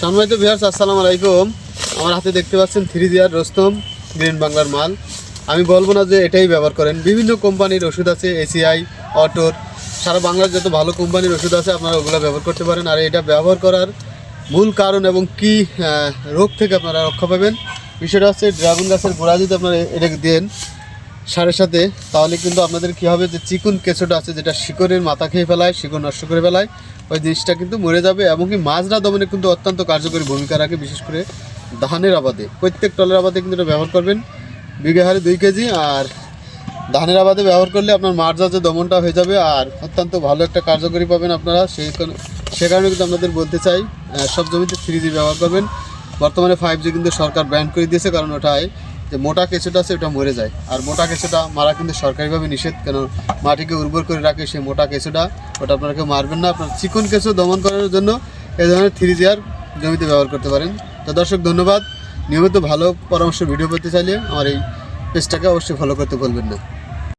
সম্মানিত ভিউয়ার্স, আসসালামু আলাইকুম। আমার হাতে দেখতে পাচ্ছেন 3GR রোস্তম গ্রিন বাংলার মাল। আমি বলবো না যে এটাই ব্যবহার করেন, বিভিন্ন কোম্পানির ওষুধ আছে, এসিআই, অটোর, সারা বাংলার যত ভালো কোম্পানির ওষুধ আছে আপনারা ওগুলো ব্যবহার করতে পারেন। আর এটা ব্যবহার করার মূল কারণ এবং কি রোগ থেকে আপনারা রক্ষা পাবেন বিষয়টা হচ্ছে, ড্রাগন গাছের গোড়া যদি আপনারা এটাকে দেন সারের সাথে, তাহলে কিন্তু আপনাদের কী হবে, যে চিকুন কেঁচোটা আছে যেটা শিকড়ের মাথা খেয়ে ফেলায়, শিকড় নষ্ট করে ফেলায়, ওই জিনিসটা কিন্তু মরে যাবে। এমনকি মাজরা দমনে কিন্তু অত্যন্ত কার্যকরী ভূমিকা রাখে, বিশেষ করে ধানের আবাদে। প্রত্যেক টলের আবাদে কিন্তু এটা ব্যবহার করবেন, বিঘা হারে 2 কেজি। আর ধানের আবাদে ব্যবহার করলে আপনার মাজরা যে দমনটা হয়ে যাবে আর অত্যন্ত ভালো একটা কার্যকরী পাবেন আপনারা। সে কারণে কিন্তু আপনাদের বলতে চাই, সব জমিতে 3G ব্যবহার করবেন। বর্তমানে 5G কিন্তু সরকার ব্যান করে দিয়েছে, কারণ ওটায় যে মোটা কেঁচোটা আছে ওটা মরে যায়। আর মোটা কেঁচোটা মারা কিন্তু সরকারিভাবে নিষেধ, কেন মাটিকে উর্বর করে রাখে সেই মোটা কেঁচোটা, ওটা আপনারা কেউ মারবেন না। আপনার চিকন কেঁচো দমন করার জন্য এই ধরনের 3GR জমিতে ব্যবহার করতে পারেন। তো দর্শক, ধন্যবাদ। নিয়মিত ভালো পরামর্শ ভিডিও পেতে চাইলে আমার এই পেজটাকে অবশ্যই ফলো করতে ভুলবেন না।